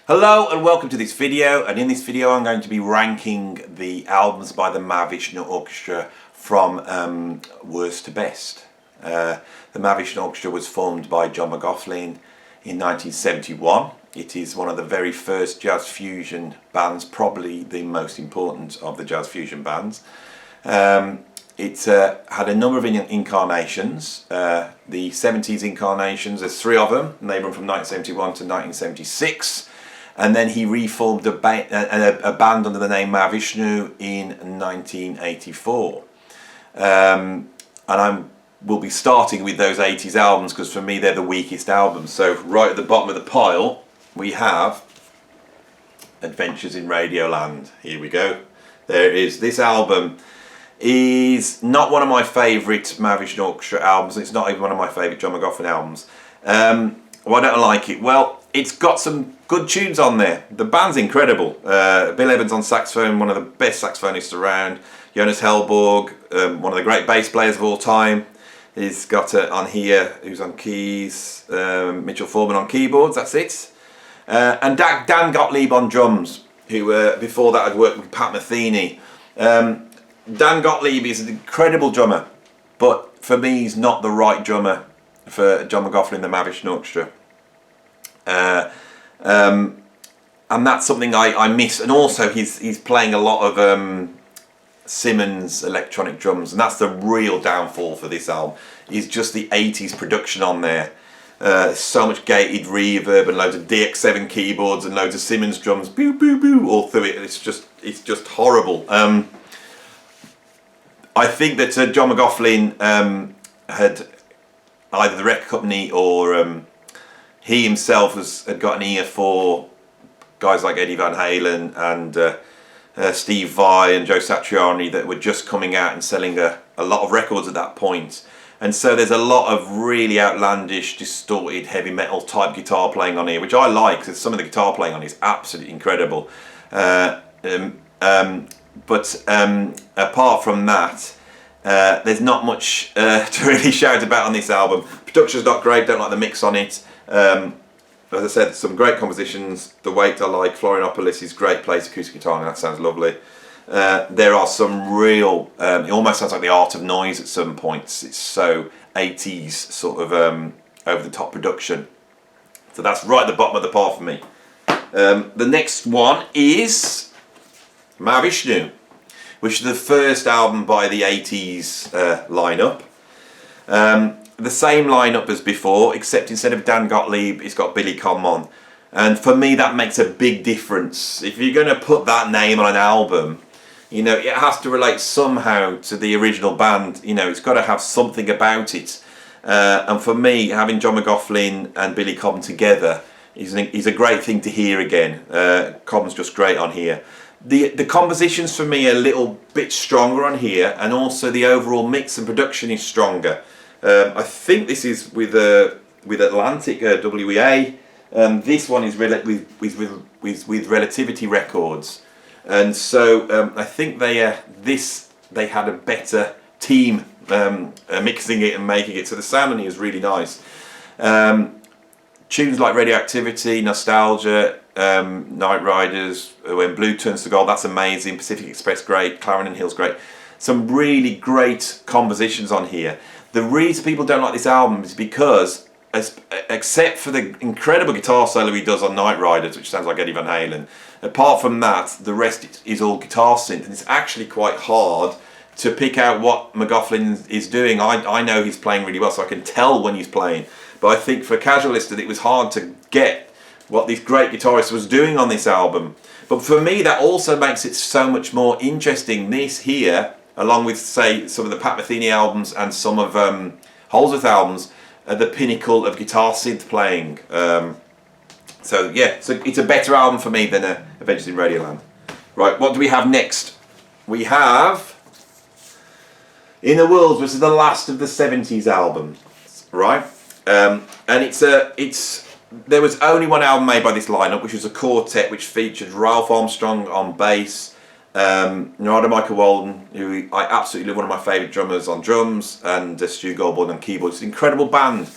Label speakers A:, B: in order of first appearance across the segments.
A: Hello and welcome to this video, and in this video I'm going to be ranking the albums by the Mahavishnu Orchestra from worst to best. The Mahavishnu Orchestra was formed by John McLaughlin in 1971. It is one of the very first jazz fusion bands, probably the most important of the jazz fusion bands. It had a number of incarnations. The 70s incarnations, there's 3 of them, and they run from 1971 to 1976. And then he reformed a band under the name Mahavishnu in 1984. And we'll be starting with those 80s albums because for me they're the weakest albums. So right at the bottom of the pile we have Adventures in Radioland. Here we go. There it is. This album is not one of my favourite Mahavishnu Orchestra albums. It's not even one of my favourite John McLaughlin albums. Why don't I like it? Well, it's got some good tunes on there. The band's incredible. Bill Evans on saxophone, one of the best saxophonists around. Jonas Hellborg, one of the great bass players of all time. He's got on here, who's on keys, Mitchell Foreman on keyboards, that's it. And Dan Gottlieb on drums, who before that had worked with Pat Metheny. Dan Gottlieb is an incredible drummer, but for me he's not the right drummer for John McLaughlin, the Mahavishnu Orchestra. And that's something I miss. And also he's playing a lot of Simmons electronic drums, and that's the real downfall for this album, is just the 80s production on there. So much gated reverb and loads of DX7 keyboards and loads of Simmons drums, boo boo boo, all through it. It's just horrible. I think that John McLaughlin had either the record company or he himself had got an ear for guys like Eddie Van Halen and Steve Vai and Joe Satriani that were just coming out and selling a lot of records at that point. And so there's a lot of really outlandish, distorted, heavy metal type guitar playing on here, which I like because some of the guitar playing on it is absolutely incredible. But apart from that, there's not much to really shout about on this album. Production's not great, don't like the mix on it. As I said, some great compositions. The Wait I like. Florianopolis is great, plays acoustic guitar and that sounds lovely. There are some real, it almost sounds like The Art of Noise at some points. It's so 80s sort of over the top production. So that's right at the bottom of the pile for me. The next one is Mahavishnu, which is the first album by the 80s lineup. The same lineup as before, except instead of Dan Gottlieb, it's got Billy Cobham on. And for me, that makes a big difference. If you're going to put that name on an album, you know, it has to relate somehow to the original band. You know, it's got to have something about it. And for me, having John McLaughlin and Billy Cobham together is a great thing to hear again. Cobham's just great on here. The compositions for me are a little bit stronger on here, and also the overall mix and production is stronger. I think this is with Atlantic WEA. This one is with Relativity Records, and so I think they had a better team mixing it and making it. So the sound on it is really nice. Tunes like Radioactivity, Nostalgia, Night Riders, When Blue Turns to Gold, that's amazing. Pacific Express, great. Clarendon Hill's great. Some really great compositions on here. The reason people don't like this album is because, except for the incredible guitar solo he does on Night Riders, which sounds like Eddie Van Halen, apart from that, the rest is all guitar synth, and it's actually quite hard to pick out what McLaughlin is doing. I know he's playing really well, so I can tell when he's playing, but I think for a casual listener it was hard to get what this great guitarist was doing on this album. But for me, that also makes it so much more interesting. This here, along with, say, some of the Pat Metheny albums and some of Holdsworth albums, are the pinnacle of guitar synth playing. So yeah, so it's a better album for me than Adventures in Radioland. Right, what do we have next? We have In the World, which is the last of the 70s albums, right? And there was only one album made by this lineup, which was a quartet, which featured Ralph Armstrong on bass, Narada Michael Walden, who I absolutely love, one of my favourite drummers on drums, and Stu Goldborn on keyboards. It's an incredible band.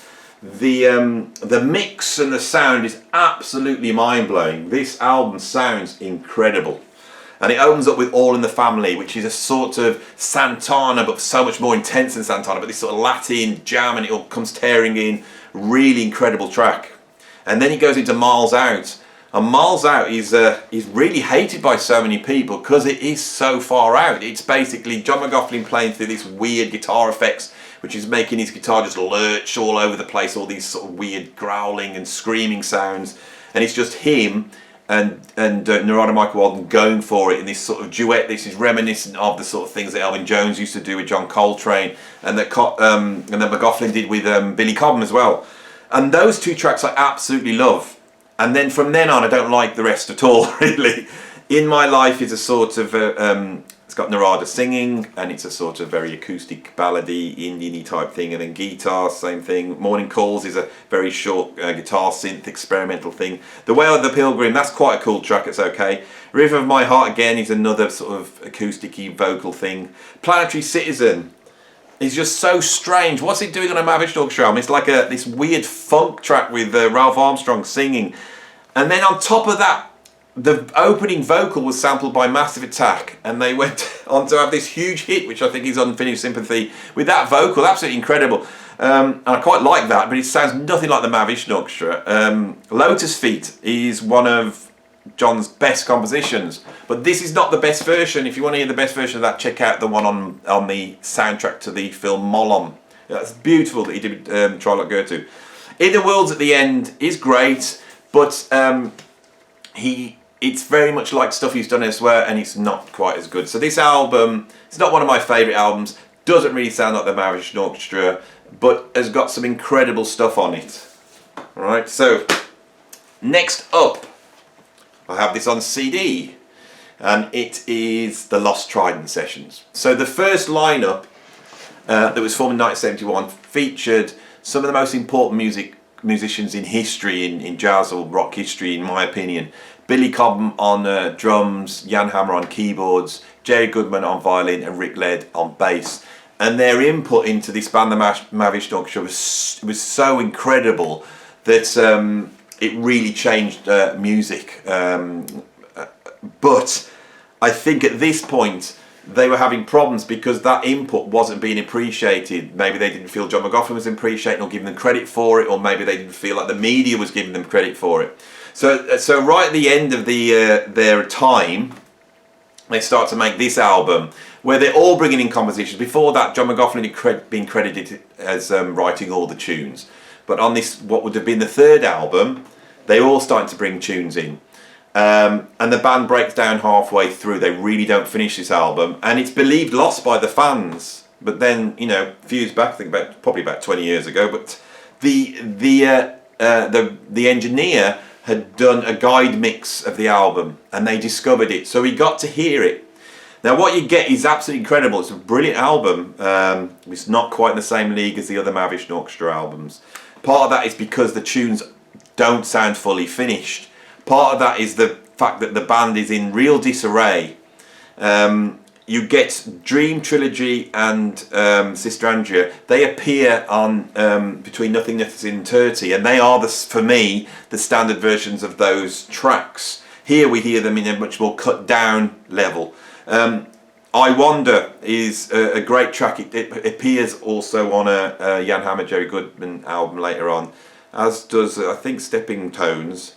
A: The mix and the sound is absolutely mind-blowing. This album sounds incredible. And it opens up with All in the Family, which is a sort of Santana, but so much more intense than Santana, but this sort of Latin jam, and it all comes tearing in. Really incredible track. And then he goes into Miles Out. And Miles Out is really hated by so many people because it is so far out. It's basically John McLaughlin playing through this weird guitar effects, which is making his guitar just lurch all over the place, all these sort of weird growling and screaming sounds. And it's just him and Narada Michael Walden going for it in this sort of duet. This is reminiscent of the sort of things that Elvin Jones used to do with John Coltrane, and that McLaughlin did with Billy Cobham as well. And those two tracks I absolutely love. And then from then on, I don't like the rest at all, really. In My Life is a sort of it's got Narada singing, and it's a sort of very acoustic ballady, Indian-y type thing, and then guitar, same thing. Morning Calls is a very short guitar synth experimental thing. The Way of the Pilgrim, that's quite a cool track, it's okay. River of My Heart again is another sort of acoustic-y vocal thing. Planetary Citizen is just so strange. What's it doing on a Mahavishnu Orchestra album? It's like this weird funk track with Ralph Armstrong singing. And then on top of that, the opening vocal was sampled by Massive Attack, and they went on to have this huge hit, which I think is Unfinished Sympathy, with that vocal. Absolutely incredible. And I quite like that, but it sounds nothing like the Mahavishnu Orchestra. Lotus Feet is one of John's best compositions, but this is not the best version. If you want to hear the best version of that, check out the one on the soundtrack to the film Molom. That's beautiful that he did Try Like Gertrude. In the Worlds at the End is great, but it's very much like stuff he's done elsewhere, and it's not quite as good. So this album, it's not one of my favourite albums, doesn't really sound like the Mahavishnu Orchestra, but has got some incredible stuff on it. Alright, so next up, I have this on CD, and it is the Lost Trident Sessions. So the first lineup that was formed in 1971 featured some of the most important musicians in history, in jazz or rock history, in my opinion. Billy Cobham on drums, Jan Hammer on keyboards, Jerry Goodman on violin, and Rick Led on bass. And their input into this band, the Mahavishnu Orchestra, was so incredible that it really changed music. But I think at this point they were having problems because that input wasn't being appreciated. Maybe they didn't feel John McLaughlin was appreciating or giving them credit for it, or maybe they didn't feel like the media was giving them credit for it. So right at the end of their time, they start to make this album where they're all bringing in compositions. Before that, John McLaughlin had been credited as writing all the tunes. But on this, what would have been the third album, they all starting to bring tunes in. And the band breaks down halfway through. They really don't finish this album, and it's believed lost by the fans. But then, a few years back, I think probably about 20 years ago, but the engineer had done a guide mix of the album, and they discovered it, so we got to hear it. Now what you get is absolutely incredible. It's a brilliant album. It's not quite in the same league as the other Mahavishnu Orchestra albums. Part of that is because the tunes don't sound fully finished. Part of that is the fact that the band is in real disarray. You get Dream Trilogy and Sister Andrea. They appear on between Nothingness and 30, and they are, for me, the standard versions of those tracks. Here we hear them in a much more cut down level. I Wonder is a great track. It appears also on a Jan Hammer, Jerry Goodman album later on, as does I think Stepping Tones.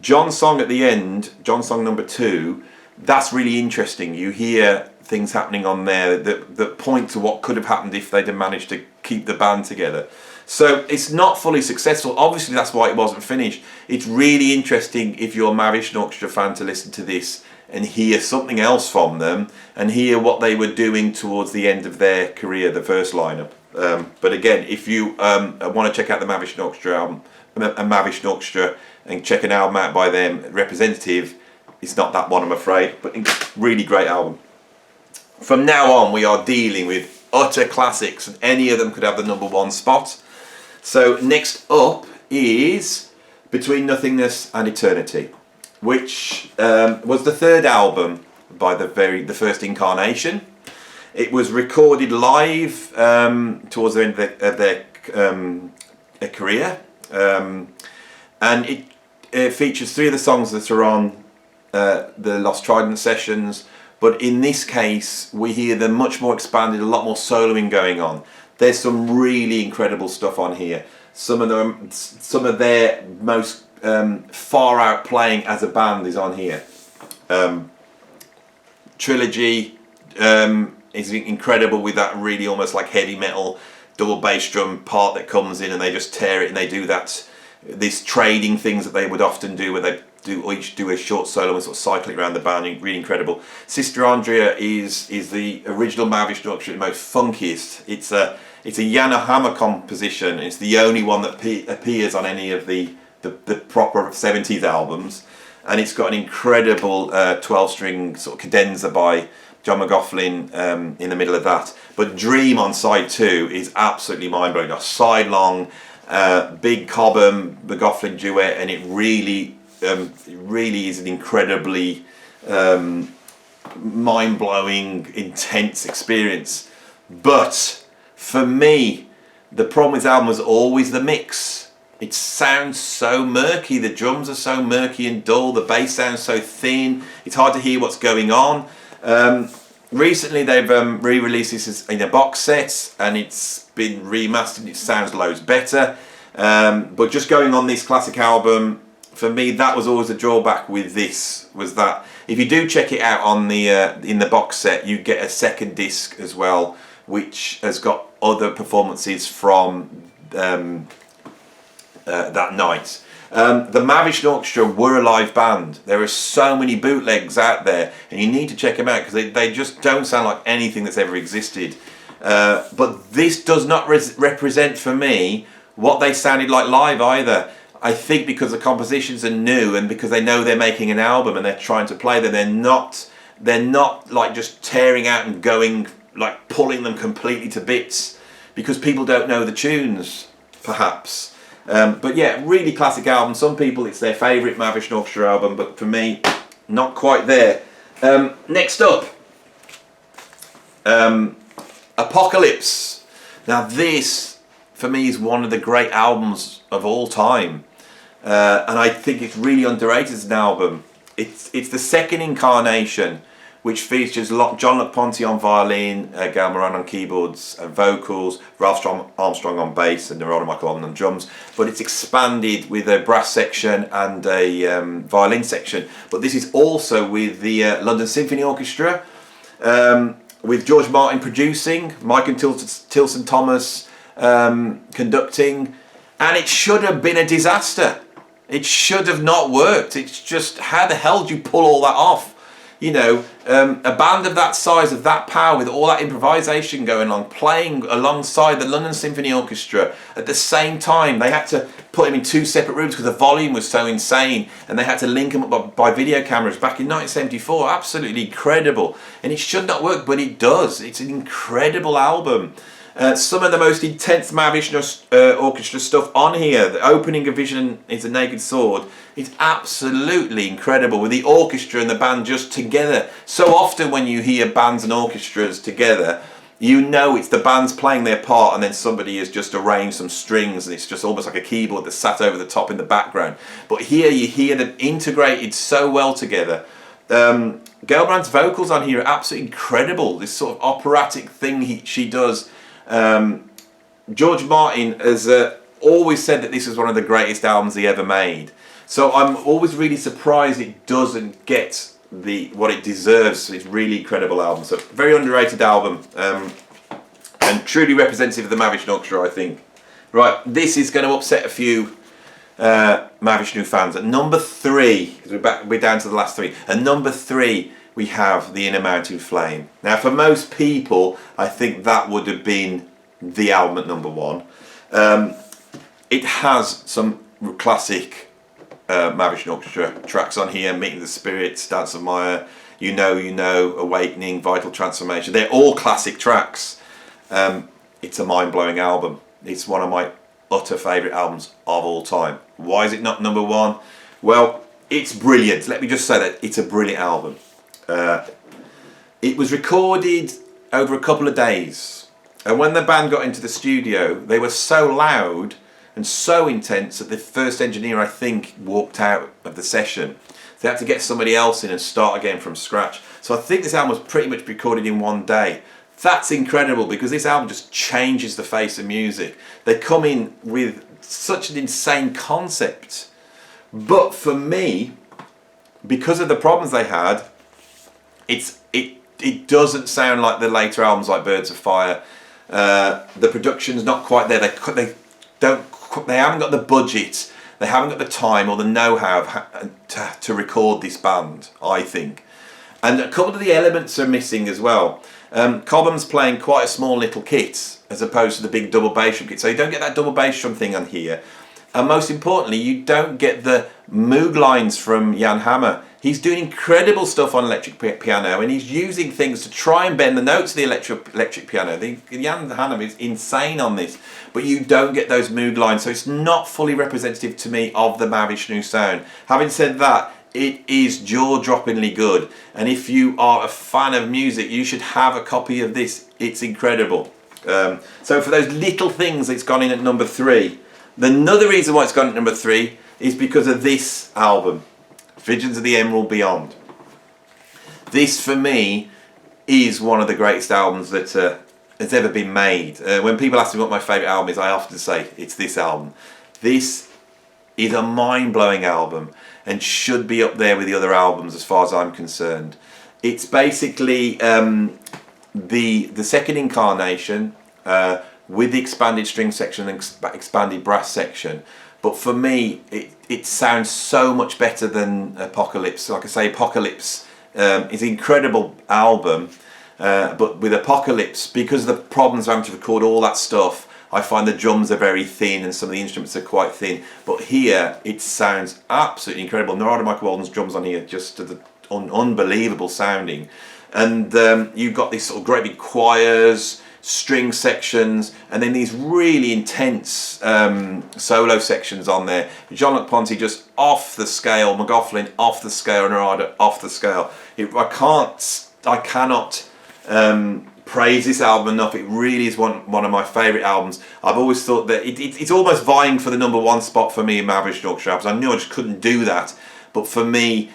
A: John's song at the end, John's song number 2, that's really interesting. You hear things happening on there that point to what could have happened if they'd have managed to keep the band together. So it's not fully successful. Obviously that's why it wasn't finished. It's really interesting if you're a Mahavishnu Orchestra fan to listen to this and hear something else from them, and hear what they were doing towards the end of their career, the first lineup. But again, if you want to check out the Mahavishnu Orchestra album, Mahavishnu Orchestra, and check an album out by them, Representative, it's not that one, I'm afraid, but really great album. From now on, we are dealing with utter classics, and any of them could have the #1 spot. So next up is Between Nothingness and Eternity, which was the third album by the first incarnation. It was recorded live towards the end of their a career, and it features 3 of the songs that are on the Lost Trident sessions, but in this case we hear them much more expanded, a lot more soloing going on. There's some really incredible stuff on here. Some of their most far out playing as a band is on here. Trilogy is incredible with that really almost like heavy metal double bass drum part that comes in and they just tear it, and they do this trading things that they would often do where they each do a short solo and sort of cycle it around the band. Really incredible. Sister Andrea is the original Mahavishnu Orchestra, the most funkiest. It's a Yamaha composition. It's the only one that appears on any of the proper 70s albums, and it's got an incredible 12-string sort of cadenza by John McLaughlin in the middle of that. But Dream on side 2 is absolutely mind-blowing. A sidelong, big Cobham McLaughlin duet, and it really is an incredibly mind-blowing, intense experience. But for me, the problem with this album was always the mix. It sounds so murky. The drums are so murky and dull. The bass sounds so thin. It's hard to hear what's going on. Recently they've re-released this in a box set, and it's been remastered. It sounds loads better. But just going on this classic album, for me, that was always a drawback with this, was that if you do check it out on the in the box set, you get a second disc as well, which has got other performances from that night. The Mahavishnu Orchestra were a live band. There are so many bootlegs out there, and you need to check them out because they just don't sound like anything that's ever existed. But this does not represent for me what they sounded like live either. I think because the compositions are new and because they know they're making an album and they're trying to play them, they're not like just tearing out and going, like pulling them completely to bits because people don't know the tunes, perhaps. But yeah, really classic album. Some people it's their favourite Mahavishnu Orchestra album, but for me, not quite there. Next up, Apocalypse. Now this, for me, is one of the great albums of all time. And I think it's really underrated as an album. It's the second incarnation, which features John LaPonte on violin, Gail Moran on keyboards and vocals, Ralph Armstrong on bass, and Aronoff Michael on drums. But it's expanded with a brass section and a violin section. But this is also with the London Symphony Orchestra, with George Martin producing, Mike and Tilson Thomas conducting, and it should have been a disaster. It should have not worked. It's just, how the hell do you pull all that off? You know, a band of that size, of that power, with all that improvisation going on, playing alongside the London Symphony Orchestra at the same time. They had to put them in 2 separate rooms because the volume was so insane, and they had to link them up by video cameras back in 1974. Absolutely incredible. And it should not work, but it does. It's an incredible album. Some of the most intense Mahavishnu Orchestra stuff on here. The opening of Vision is a Naked Sword. It's absolutely incredible with the orchestra and the band just together. So often when you hear bands and orchestras together, you know it's the band's playing their part and then somebody has just arranged some strings and it's just almost like a keyboard that's sat over the top in the background. But here you hear them integrated so well together. Gail Brandt's vocals on here are absolutely incredible. This sort of operatic thing she does. George Martin has always said that this is one of the greatest albums he ever made. So I'm always really surprised it doesn't get what it deserves. It's a really incredible album. So very underrated album, and truly representative of the Mahavishnu Orchestra, I think. Right, this is going to upset a few Mahavishnu fans. At number 3, because we're down to the last 3. At number 3, we have The Inner Mountain Flame. Now, for most people, I think that would have been the album at number 1. It has some classic Mahavishnu Orchestra tracks on here: Meeting the Spirits, Dance of Maya, You Know, Awakening, Vital Transformation. They're all classic tracks. It's a mind-blowing album. It's one of my utter favourite albums of all time. Why is it not number 1? Well, it's brilliant. Let me just say that it's a brilliant album. It was recorded over a couple of days. And when the band got into the studio, they were so loud and so intense that the first engineer, I think, walked out of the session. They had to get somebody else in and start again from scratch. So I think this album was pretty much recorded in one day. That's incredible, because this album just changes the face of music. They come in with such an insane concept. But for me, because of the problems they had, it doesn't sound like the later albums like Birds of Fire. The production's not quite there. They haven't got the budget, they haven't got the time or the know-how to record this band, I think. And a couple of the elements are missing as well. Cobham's playing quite a small little kit as opposed to the big double bass drum kit, so you don't get that double bass drum thing on here. And most importantly, you don't get the Moog lines from Jan Hammer. He's doing incredible stuff on electric piano, and he's using things to try and bend the notes of the electric piano. Jan Hammer is insane on this, but you don't get those Moog lines, so it's not fully representative to me of the Mahavishnu sound. Having said that, it is jaw-droppingly good, and if you are a fan of music, you should have a copy of this. It's incredible. So for those little things, it's gone in at number 3. Another reason why it's gone at number 3 is because of this album, Visions of the Emerald Beyond. This, for me, is one of the greatest albums that has ever been made. When people ask me what my favourite album is, I often say it's this album. This is a mind-blowing album and should be up there with the other albums as far as I'm concerned. It's basically the second incarnation with the expanded string section and expanded brass section. But for me, it sounds so much better than Apocalypse. Like I say, Apocalypse is an incredible album, but with Apocalypse, because of the problems of having to record all that stuff, I find the drums are very thin and some of the instruments are quite thin. But here, it sounds absolutely incredible. Narada Michael Walden's drums on here just unbelievable sounding. And you've got these sort of great big choirs, string sections, and then these really intense solo sections on there. Jean-Luc Ponty just off the scale, McLaughlin off the scale, Narada off the scale. I cannot praise this album enough. It really is one of my favourite albums. I've always thought that it's almost vying for the number 1 spot for me in Mahavishnu Orchestra albums. I knew I just couldn't do that, but for me,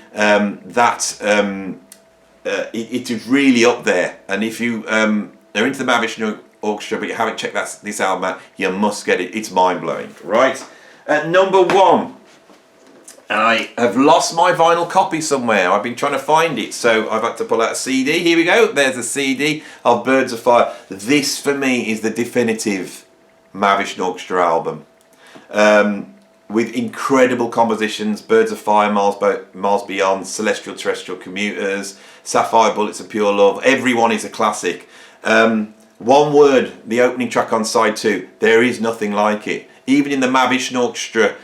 A: it is really up there. And if you are into the Mahavishnu Orchestra but you haven't checked this album out, you must get it. It's mind-blowing. Right, at number 1, and I have lost my vinyl copy somewhere. I've been trying to find it, so I've had to pull out a CD. Here we go. There's a CD of Birds of Fire. This, for me, is the definitive Mahavishnu Orchestra album. With incredible compositions: Birds of Fire, Miles Beyond, Celestial Terrestrial Commuters, Sapphire Bullets of Pure Love. Everyone is a classic. One word, the opening track on side 2, there is nothing like it. Even in the Mahavishnu Orchestra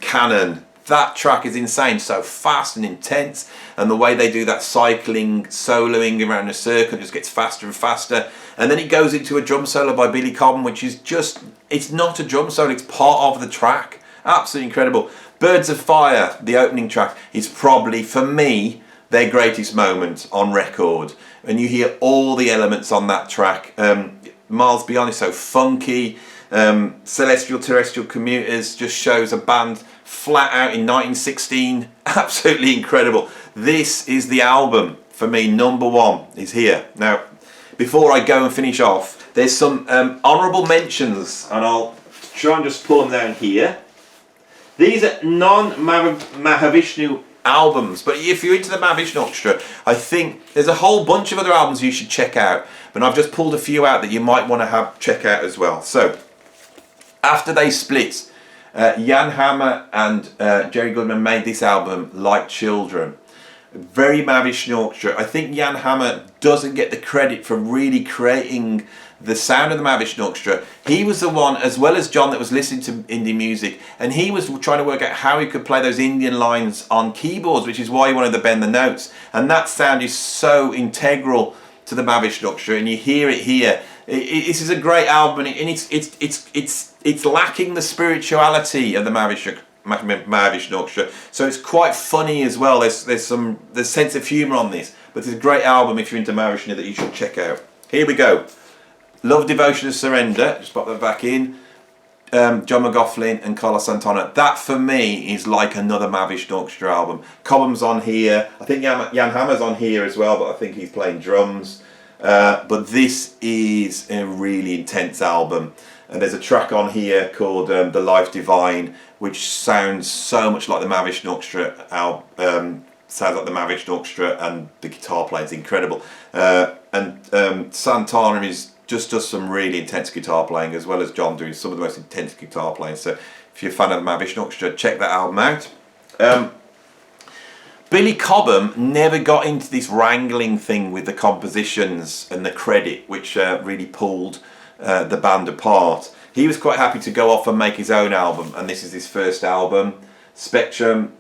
A: canon, that track is insane, so fast and intense, and the way they do that cycling, soloing around a circle, just gets faster and faster. And then it goes into a drum solo by Billy Cobham, which is just, it's not a drum solo, it's part of the track. Absolutely incredible. Birds of Fire, the opening track, is probably, for me, their greatest moment on record. And you hear all the elements on that track. Miles Beyond is so funky. Celestial Terrestrial Commuters just shows a band flat out in 1916. Absolutely incredible. This is the album, for me, number 1 is here. Now, before I go and finish off, there's some honourable mentions, and I'll try and just pull them down here. These are non-Mahavishnu albums, but if you're into the Mahavishnu Orchestra, I think there's a whole bunch of other albums you should check out, but I've just pulled a few out that you might want to check out as well. So, after they split, Jan Hammer and Jerry Goodman made this album like children. Very Mahavishnu Orchestra. I think Jan Hammer doesn't get the credit for really creating the sound of the Mahavishnu Orchestra. He was the one, as well as John, that was listening to indie music, and he was trying to work out how he could play those Indian lines on keyboards, which is why he wanted to bend the notes. And that sound is so integral to the Mahavishnu Orchestra, and you hear it here. This is a great album, and it's lacking the spirituality of the Mahavishnu Orchestra. So it's quite funny as well. There's sense of humour on this, but it's a great album if you're into Mahavishnu that you should check out. Here we go. Love, Devotion and Surrender, just pop that back in. John McLaughlin and Carlos Santana. That for me is like another Mahavishnu Orchestra album. Cobham's on here. I think Jan Hammer's on here as well, but I think he's playing drums. But this is a really intense album. And there's a track on here called The Life Divine, which sounds so much like the Mahavishnu Orchestra album. Sounds like the Mahavishnu Orchestra, and the guitar playing is incredible. And Santana just does some really intense guitar playing, as well as John doing some of the most intense guitar playing. So if you're a fan of the Mahavishnu Orchestra, check that album out. Billy Cobham never got into this wrangling thing with the compositions and the credit, which really pulled the band apart. He was quite happy to go off and make his own album, and this is his first album, Spectrum,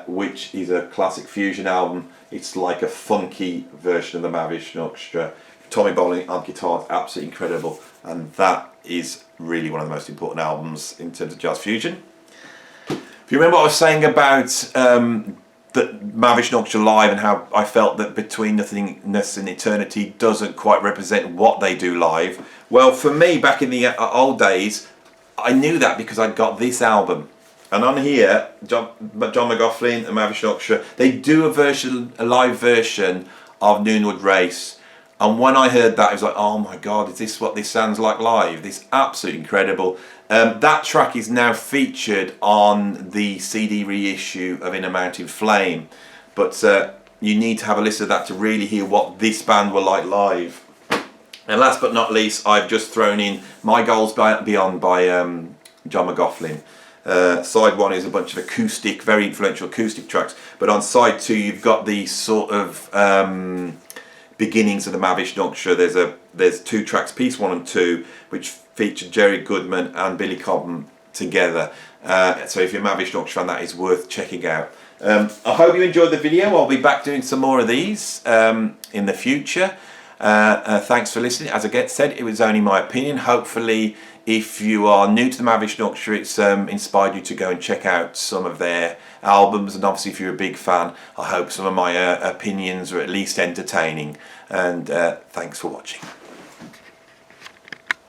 A: which is a classic fusion album. It's like a funky version of the Mahavishnu Orchestra. Tommy Bolin on guitar, absolutely incredible, and that is really one of the most important albums in terms of jazz fusion. If you remember what I was saying about the Mahavishnu Orchestra live, and how I felt that Between Nothingness and Eternity doesn't quite represent what they do live. Well, for me, back in the old days, I knew that because I got this album. And on here, John McLaughlin and Mahavishnu Orchestra, they do a live version of Noonwood Race. And when I heard that, I was like, oh my God, is this what this sounds like live? This is absolutely incredible. That track is now featured on the CD reissue of In a Mountain Flame. But you need to have a listen to that to really hear what this band were like live. And last but not least, I've just thrown in My Goals Beyond by John McLaughlin. Side one is a bunch of acoustic, very influential acoustic tracks. But on side two, you've got these sort of beginnings of the Mahavishnu Orchestra. There's two tracks, piece 1 and 2, which feature Jerry Goodman and Billy Cobham together. So if you're a Mahavishnu Orchestra fan, that is worth checking out. I hope you enjoyed the video. I'll be back doing some more of these in the future. Thanks for listening. As I said, it was only my opinion. Hopefully, if you are new to the Mahavishnu Orchestra, it's inspired you to go and check out some of their albums. And obviously, if you're a big fan, I hope some of my opinions are at least entertaining. And thanks for watching.